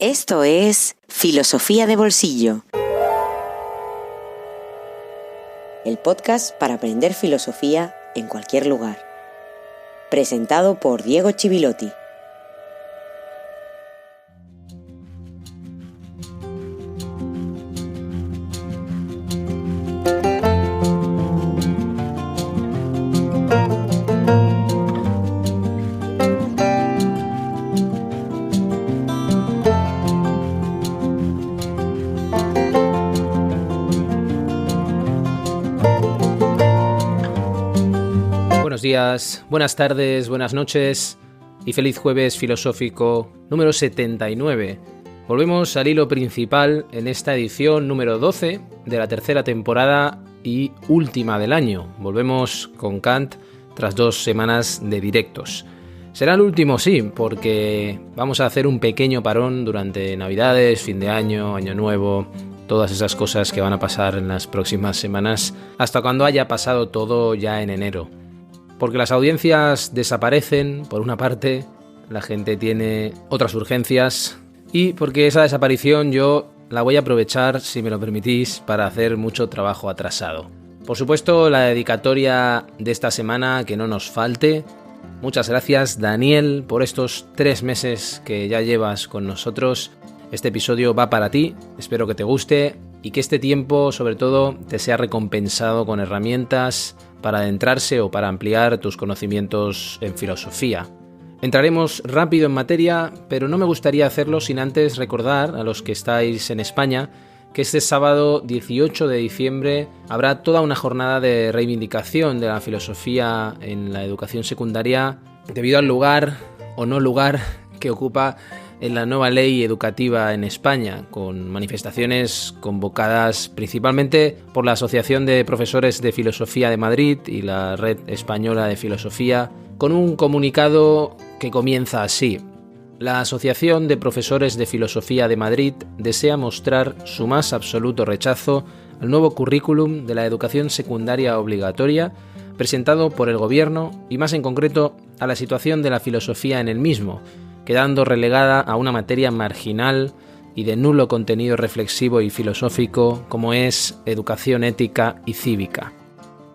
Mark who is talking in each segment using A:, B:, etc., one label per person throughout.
A: Esto es Filosofía de Bolsillo, el podcast para aprender filosofía en cualquier lugar. Presentado por Diego Chivilotti.
B: Buenos días, buenas tardes, buenas noches y feliz jueves filosófico número 79. Volvemos al hilo principal en esta edición número 12 de la tercera temporada y última del año. Volvemos con Kant tras 2 semanas de directos. Será el último, sí, porque vamos a hacer un pequeño parón durante Navidades, fin de año, Año Nuevo, todas esas cosas que van a pasar en las próximas semanas, hasta cuando haya pasado todo ya en enero. Porque las audiencias desaparecen, por una parte, la gente tiene otras urgencias, y porque esa desaparición yo la voy a aprovechar, si me lo permitís, para hacer mucho trabajo atrasado. Por supuesto, la dedicatoria de esta semana, que no nos falte. Muchas gracias, Daniel, por estos 3 meses que ya llevas con nosotros. Este episodio va para ti, espero que te guste y que este tiempo, sobre todo, te sea recompensado con herramientas para adentrarse o para ampliar tus conocimientos en filosofía. Entraremos rápido en materia, pero no me gustaría hacerlo sin antes recordar a los que estáis en España que este sábado 18 de diciembre habrá toda una jornada de reivindicación de la filosofía en la educación secundaria debido al lugar o no lugar que ocupa en la nueva ley educativa en España, con manifestaciones convocadas principalmente por la Asociación de Profesores de Filosofía de Madrid y la Red Española de Filosofía, con un comunicado que comienza así. La Asociación de Profesores de Filosofía de Madrid desea mostrar su más absoluto rechazo al nuevo currículum de la educación secundaria obligatoria presentado por el Gobierno y más en concreto a la situación de la filosofía en el mismo, quedando relegada a una materia marginal y de nulo contenido reflexivo y filosófico como es educación ética y cívica.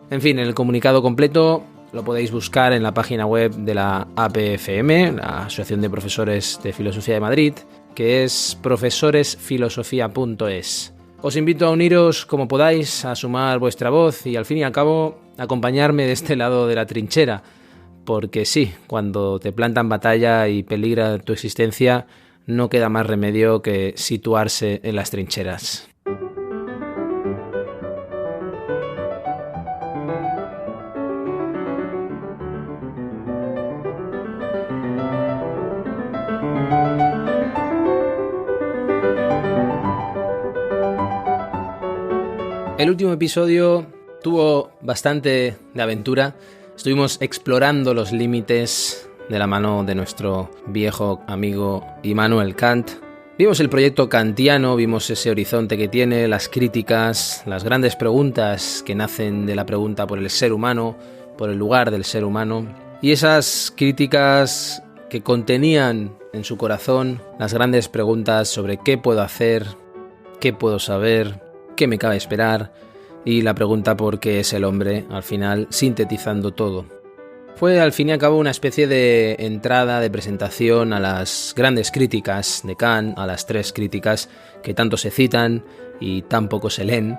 B: En fin, el comunicado completo lo podéis buscar en la página web de la APFM, la Asociación de Profesores de Filosofía de Madrid, que es profesoresfilosofia.es. Os invito a uniros como podáis, a sumar vuestra voz y al fin y al cabo acompañarme de este lado de la trinchera. Porque sí, cuando te plantan batalla y peligra tu existencia, no queda más remedio que situarse en las trincheras. El último episodio tuvo bastante de aventura. Estuvimos explorando los límites de la mano de nuestro viejo amigo Immanuel Kant. Vimos el proyecto kantiano, vimos ese horizonte que tiene, las críticas, las grandes preguntas que nacen de la pregunta por el ser humano, por el lugar del ser humano, y esas críticas que contenían en su corazón las grandes preguntas sobre qué puedo hacer, qué puedo saber, qué me cabe esperar, y la pregunta por qué es el hombre, al final sintetizando todo. Fue al fin y al cabo una especie de entrada, de presentación a las grandes críticas de Kant, a las 3 críticas que tanto se citan y tan poco se leen,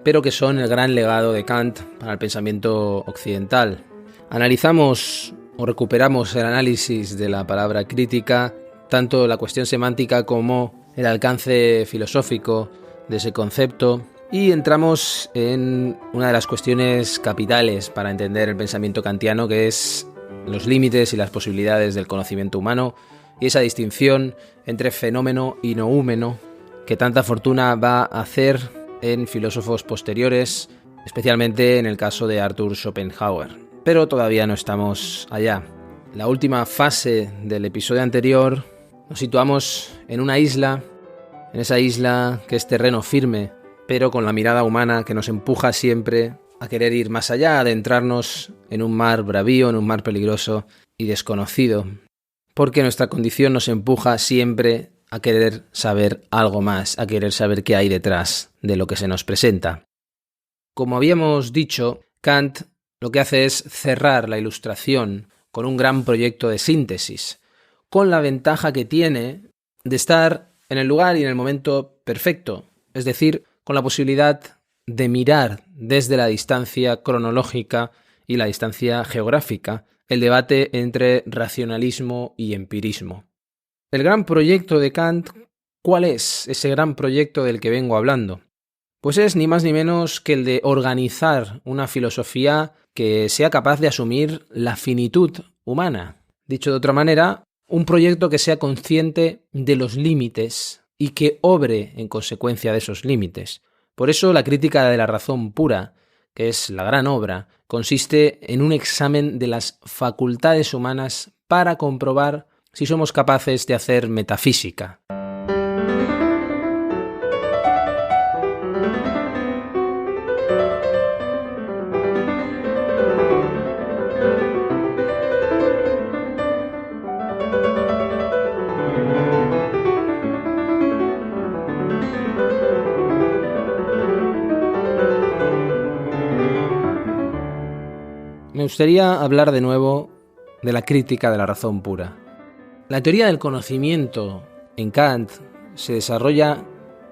B: pero que son el gran legado de Kant para el pensamiento occidental. Analizamos o recuperamos el análisis de la palabra crítica, tanto la cuestión semántica como el alcance filosófico de ese concepto, y entramos en una de las cuestiones capitales para entender el pensamiento kantiano, que es los límites y las posibilidades del conocimiento humano y esa distinción entre fenómeno y noúmeno que tanta fortuna va a hacer en filósofos posteriores, especialmente en el caso de Arthur Schopenhauer. Pero todavía no estamos allá. La última fase del episodio anterior nos situamos en una isla, en esa isla que es terreno firme, pero con la mirada humana que nos empuja siempre a querer ir más allá, a adentrarnos en un mar bravío, en un mar peligroso y desconocido, porque nuestra condición nos empuja siempre a querer saber algo más, a querer saber qué hay detrás de lo que se nos presenta. Como habíamos dicho, Kant lo que hace es cerrar la Ilustración con un gran proyecto de síntesis, con la ventaja que tiene de estar en el lugar y en el momento perfecto, es decir, con la posibilidad de mirar desde la distancia cronológica y la distancia geográfica el debate entre racionalismo y empirismo. El gran proyecto de Kant, ¿cuál es ese gran proyecto del que vengo hablando? Pues es ni más ni menos que el de organizar una filosofía que sea capaz de asumir la finitud humana. Dicho de otra manera, un proyecto que sea consciente de los límites y que obre en consecuencia de esos límites. Por eso la crítica de la razón pura, que es la gran obra, consiste en un examen de las facultades humanas para comprobar si somos capaces de hacer metafísica. Me gustaría hablar de nuevo de la crítica de la razón pura. La teoría del conocimiento en Kant se desarrolla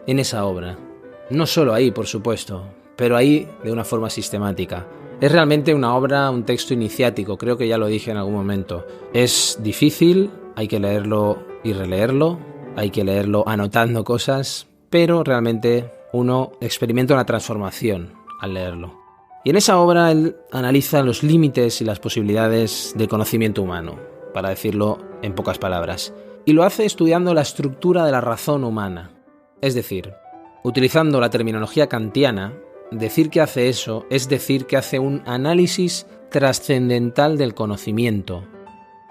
B: en esa obra. No solo ahí, por supuesto, pero ahí de una forma sistemática. Es realmente una obra, un texto iniciático, creo que ya lo dije en algún momento. Es difícil, hay que leerlo y releerlo, hay que leerlo anotando cosas, pero realmente uno experimenta una transformación al leerlo. Y en esa obra él analiza los límites y las posibilidades del conocimiento humano, para decirlo en pocas palabras. Y lo hace estudiando la estructura de la razón humana. Es decir, utilizando la terminología kantiana, decir que hace eso es decir que hace un análisis trascendental del conocimiento.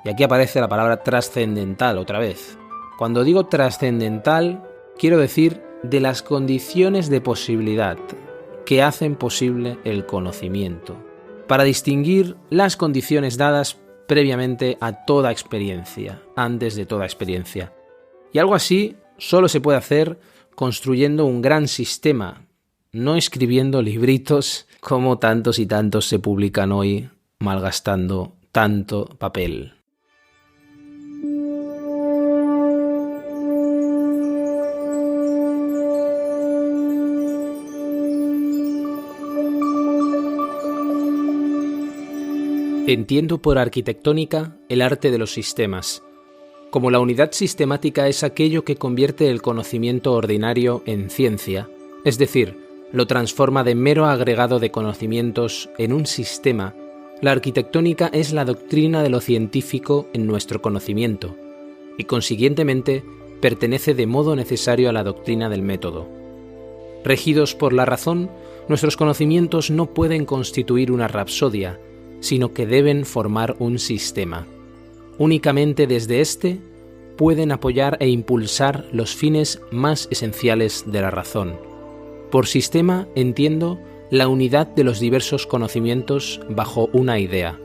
B: Y aquí aparece la palabra trascendental otra vez. Cuando digo trascendental, quiero decir de las condiciones de posibilidad que hacen posible el conocimiento, para distinguir las condiciones dadas previamente a toda experiencia, antes de toda experiencia. Y algo así solo se puede hacer construyendo un gran sistema, no escribiendo libritos como tantos y tantos se publican hoy, malgastando tanto papel. Entiendo por arquitectónica el arte de los sistemas. Como la unidad sistemática es aquello que convierte el conocimiento ordinario en ciencia, es decir, lo transforma de mero agregado de conocimientos en un sistema, la arquitectónica es la doctrina de lo científico en nuestro conocimiento, y consiguientemente pertenece de modo necesario a la doctrina del método. Regidos por la razón, nuestros conocimientos no pueden constituir una rapsodia, sino que deben formar un sistema. Únicamente desde éste pueden apoyar e impulsar los fines más esenciales de la razón. Por sistema entiendo la unidad de los diversos conocimientos bajo una idea.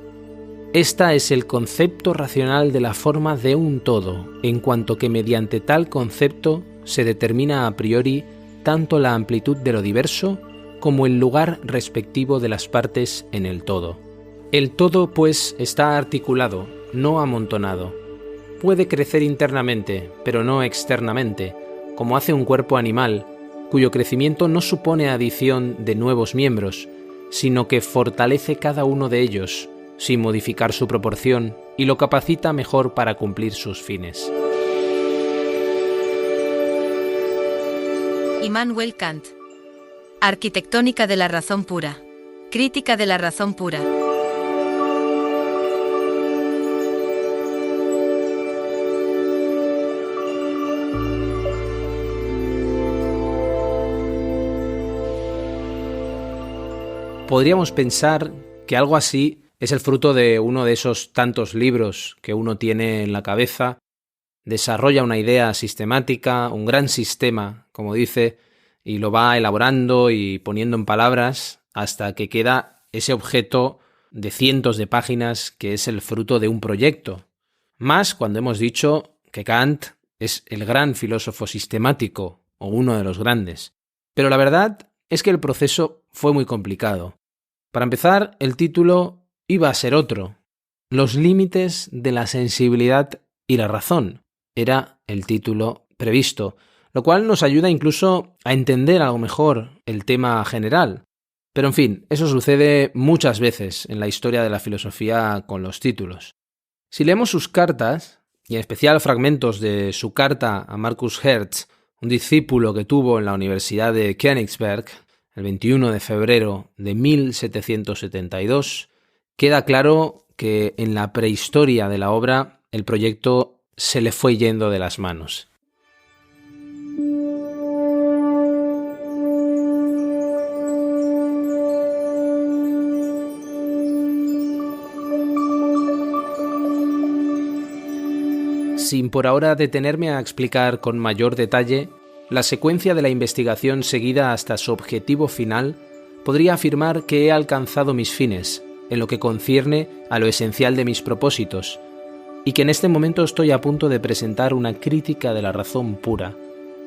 B: Esta es el concepto racional de la forma de un todo, en cuanto que mediante tal concepto se determina a priori tanto la amplitud de lo diverso como el lugar respectivo de las partes en el todo. El todo, pues, está articulado, no amontonado. Puede crecer internamente, pero no externamente, como hace un cuerpo animal, cuyo crecimiento no supone adición de nuevos miembros, sino que fortalece cada uno de ellos, sin modificar su proporción, y lo capacita mejor para cumplir sus fines.
C: Immanuel Kant. Arquitectónica de la razón pura. Crítica de la razón pura.
B: Podríamos pensar que algo así es el fruto de uno de esos tantos libros que uno tiene en la cabeza, desarrolla una idea sistemática, un gran sistema, como dice, y lo va elaborando y poniendo en palabras hasta que queda ese objeto de cientos de páginas que es el fruto de un proyecto. Más cuando hemos dicho que Kant es el gran filósofo sistemático o uno de los grandes. Pero la verdad es que el proceso fue muy complicado. Para empezar, el título iba a ser otro. Los límites de la sensibilidad y la razón era el título previsto, lo cual nos ayuda incluso a entender algo mejor el tema general. Pero en fin, eso sucede muchas veces en la historia de la filosofía con los títulos. Si leemos sus cartas, y en especial fragmentos de su carta a Marcus Hertz, un discípulo que tuvo en la Universidad de Königsberg, el 21 de febrero de 1772, queda claro que en la prehistoria de la obra el proyecto se le fue yendo de las manos. Sin por ahora detenerme a explicar con mayor detalle la secuencia de la investigación seguida hasta su objetivo final, podría afirmar que he alcanzado mis fines, en lo que concierne a lo esencial de mis propósitos, y que en este momento estoy a punto de presentar una crítica de la razón pura,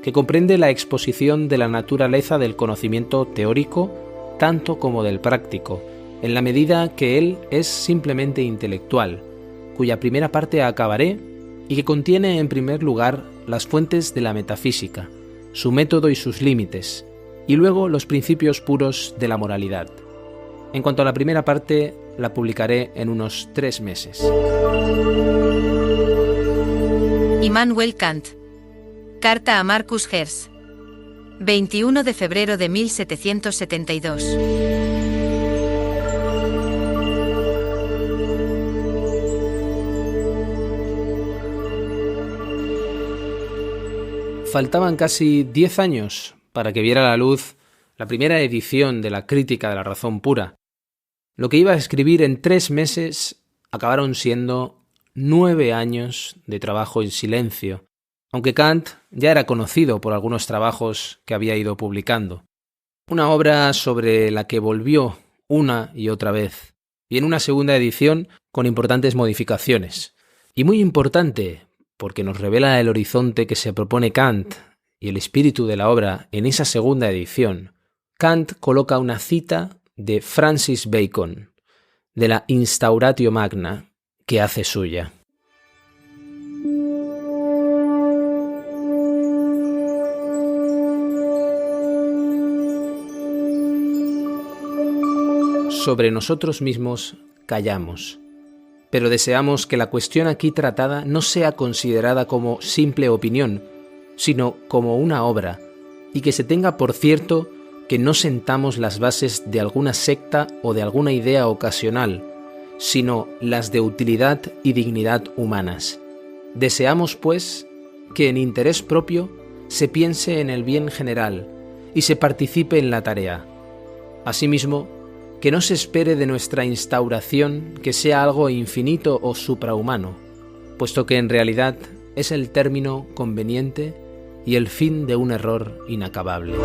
B: que comprende la exposición de la naturaleza del conocimiento teórico tanto como del práctico, en la medida que él es simplemente intelectual, cuya primera parte acabaré y que contiene en primer lugar las fuentes de la metafísica, su método y sus límites, y luego los principios puros de la moralidad. En cuanto a la primera parte, la publicaré en unos 3 meses.
C: Immanuel Kant. Carta a Marcus Hertz. 21 de febrero de 1772.
B: Faltaban casi 10 años para que viera la luz la primera edición de la Crítica de la Razón Pura. Lo que iba a escribir en 3 meses acabaron siendo 9 años de trabajo en silencio, aunque Kant ya era conocido por algunos trabajos que había ido publicando. Una obra sobre la que volvió una y otra vez, y en una segunda edición con importantes modificaciones. Y muy importante, porque nos revela el horizonte que se propone Kant y el espíritu de la obra en esa segunda edición. Kant coloca una cita de Francis Bacon, de la Instauratio Magna, que hace suya. Sobre nosotros mismos callamos, pero deseamos que la cuestión aquí tratada no sea considerada como simple opinión, sino como una obra, y que se tenga por cierto que no sentamos las bases de alguna secta o de alguna idea ocasional, sino las de utilidad y dignidad humanas. Deseamos, pues, que en interés propio se piense en el bien general y se participe en la tarea. Asimismo, que no se espere de nuestra instauración que sea algo infinito o suprahumano, puesto que en realidad es el término conveniente y el fin de un error inacabable.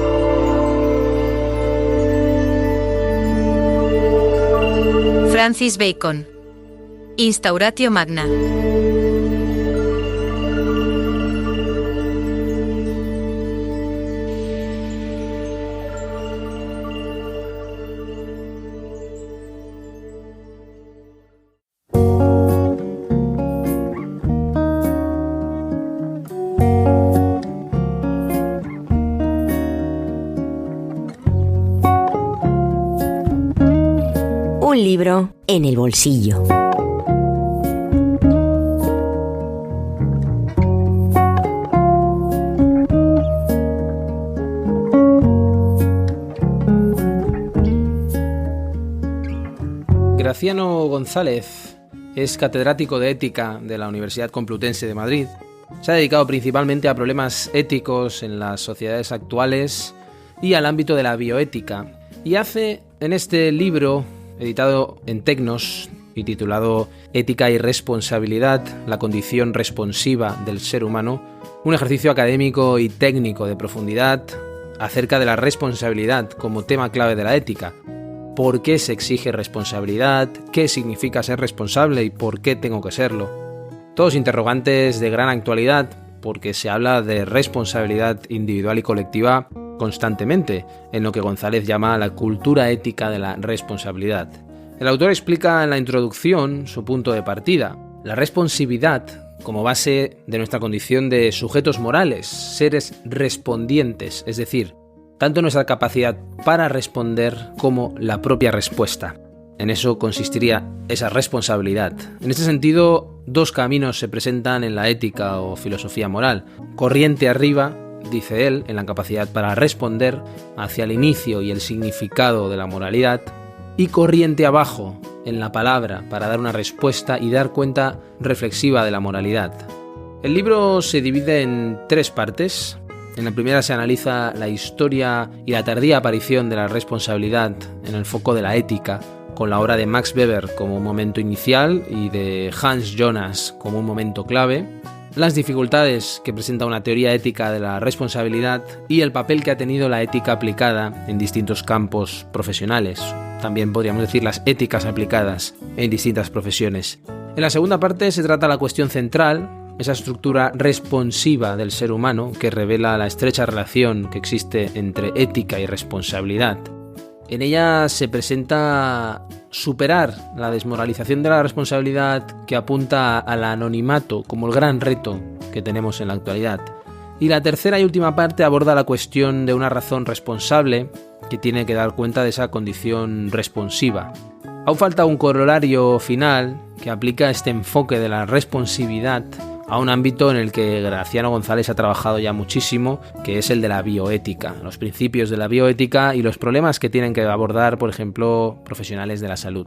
C: Francis Bacon. Instauratio Magna.
A: Un libro en el bolsillo.
B: Graciano González es catedrático de Ética de la Universidad Complutense de Madrid. Se ha dedicado principalmente a problemas éticos en las sociedades actuales y al ámbito de la bioética. Y hace en este libro, editado en Tecnos y titulado Ética y responsabilidad, la condición responsiva del ser humano, un ejercicio académico y técnico de profundidad acerca de la responsabilidad como tema clave de la ética. ¿Por qué se exige responsabilidad? ¿Qué significa ser responsable y por qué tengo que serlo? Todos interrogantes de gran actualidad porque se habla de responsabilidad individual y colectiva constantemente, en lo que González llama la cultura ética de la responsabilidad. El autor explica en la introducción su punto de partida: la responsividad como base de nuestra condición de sujetos morales, seres respondientes, es decir, tanto nuestra capacidad para responder como la propia respuesta. En eso consistiría esa responsabilidad. En este sentido, dos caminos se presentan en la ética o filosofía moral. Corriente arriba, dice él, en la capacidad para responder hacia el inicio y el significado de la moralidad, y corriente abajo, en la palabra, para dar una respuesta y dar cuenta reflexiva de la moralidad. El libro se divide en 3 partes. En la primera se analiza la historia y la tardía aparición de la responsabilidad en el foco de la ética, con la obra de Max Weber como un momento inicial y de Hans Jonas como un momento clave, las dificultades que presenta una teoría ética de la responsabilidad y el papel que ha tenido la ética aplicada en distintos campos profesionales. También podríamos decir las éticas aplicadas en distintas profesiones. En la segunda parte se trata la cuestión central, esa estructura responsiva del ser humano que revela la estrecha relación que existe entre ética y responsabilidad. En ella se presenta superar la desmoralización de la responsabilidad que apunta al anonimato como el gran reto que tenemos en la actualidad. Y la tercera y última parte aborda la cuestión de una razón responsable que tiene que dar cuenta de esa condición responsiva. Aún falta un corolario final que aplica este enfoque de la responsividad a un ámbito en el que Graciano González ha trabajado ya muchísimo, que es el de la bioética, los principios de la bioética y los problemas que tienen que abordar, por ejemplo, profesionales de la salud.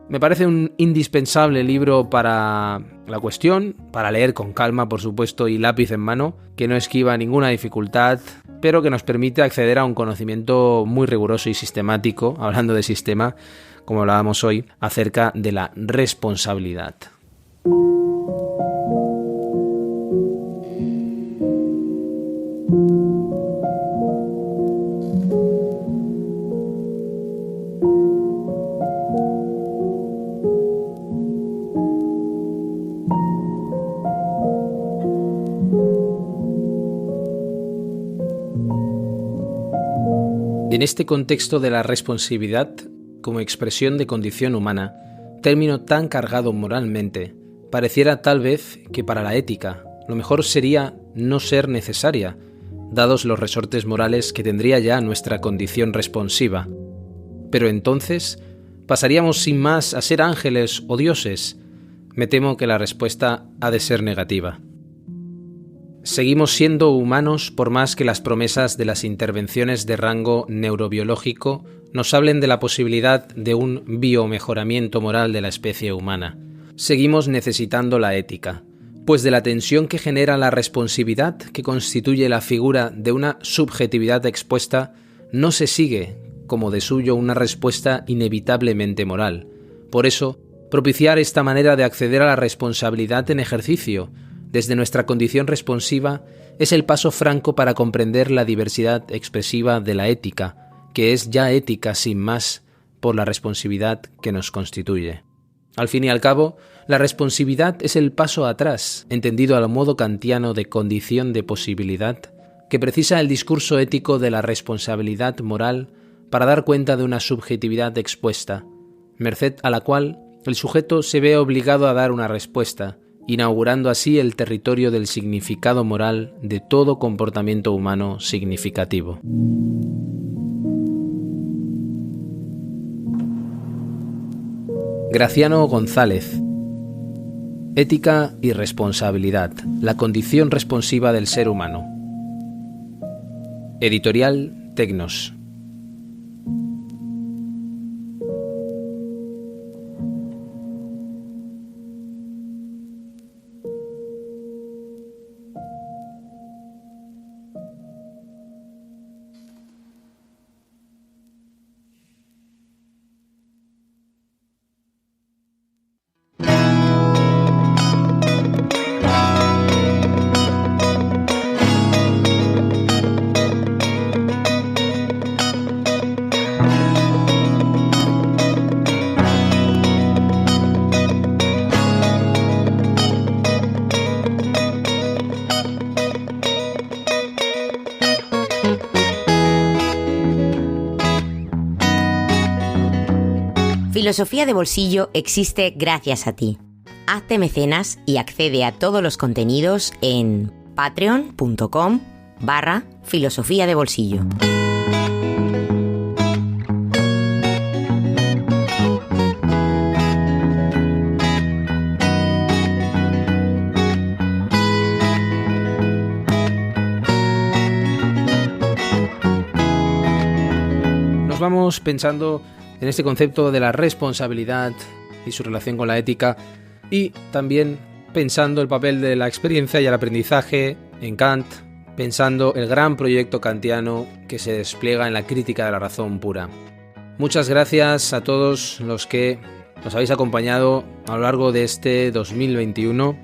B: Me parece un indispensable libro para la cuestión, para leer con calma, por supuesto, y lápiz en mano, que no esquiva ninguna dificultad, pero que nos permite acceder a un conocimiento muy riguroso y sistemático, hablando de sistema, como hablábamos hoy, acerca de la responsabilidad. En este contexto de la responsabilidad como expresión de condición humana, término tan cargado moralmente, pareciera tal vez que para la ética lo mejor sería no ser necesaria, dados los resortes morales que tendría ya nuestra condición responsiva. Pero entonces, ¿pasaríamos sin más a ser ángeles o dioses? Me temo que la respuesta ha de ser negativa. Seguimos siendo humanos por más que las promesas de las intervenciones de rango neurobiológico nos hablen de la posibilidad de un biomejoramiento moral de la especie humana. Seguimos necesitando la ética, pues de la tensión que genera la responsabilidad que constituye la figura de una subjetividad expuesta, no se sigue, como de suyo, una respuesta inevitablemente moral. Por eso, propiciar esta manera de acceder a la responsabilidad en ejercicio, desde nuestra condición responsiva, es el paso franco para comprender la diversidad expresiva de la ética, que es ya ética sin más por la responsabilidad que nos constituye. Al fin y al cabo, la responsabilidad es el paso atrás, entendido al modo kantiano de condición de posibilidad, que precisa el discurso ético de la responsabilidad moral para dar cuenta de una subjetividad expuesta, merced a la cual el sujeto se ve obligado a dar una respuesta, inaugurando así el territorio del significado moral de todo comportamiento humano significativo. Graciano González. Ética y responsabilidad, la condición responsiva del ser humano. Editorial Tecnos.
A: Filosofía de Bolsillo existe gracias a ti. Hazte mecenas y accede a todos los contenidos en patreon.com/filosofía de bolsillo.
B: Nos vamos pensando en este concepto de la responsabilidad y su relación con la ética, y también pensando el papel de la experiencia y el aprendizaje en Kant, pensando el gran proyecto kantiano que se despliega en la crítica de la razón pura. Muchas gracias a todos los que nos habéis acompañado a lo largo de este 2021,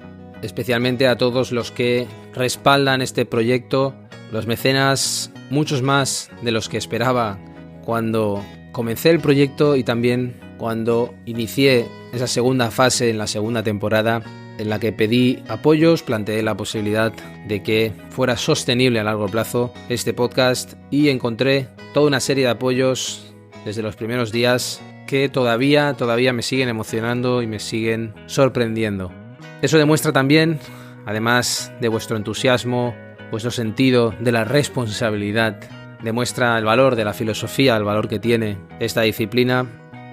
B: especialmente a todos los que respaldan este proyecto, los mecenas, muchos más de los que esperaba cuando comencé el proyecto y también cuando inicié esa segunda fase en la segunda temporada, en la que pedí apoyos, planteé la posibilidad de que fuera sostenible a largo plazo este podcast y encontré toda una serie de apoyos desde los primeros días que todavía me siguen emocionando y me siguen sorprendiendo. Eso demuestra también, además de vuestro entusiasmo, vuestro sentido de la responsabilidad, demuestra el valor de la filosofía, el valor que tiene esta disciplina,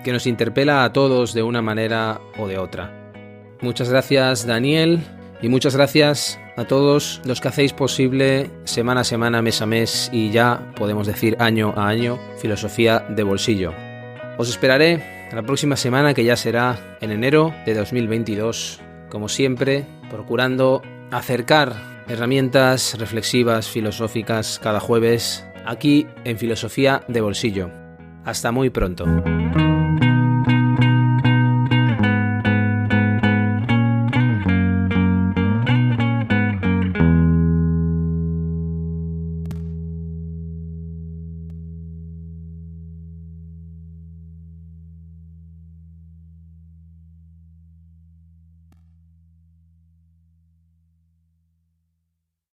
B: que nos interpela a todos de una manera o de otra. Muchas gracias, Daniel, y muchas gracias a todos los que hacéis posible semana a semana, mes a mes y ya podemos decir año a año, Filosofía de Bolsillo. Os esperaré la próxima semana, que ya será en enero de 2022, como siempre, procurando acercar herramientas reflexivas, filosóficas cada jueves aquí en Filosofía de Bolsillo. Hasta muy pronto.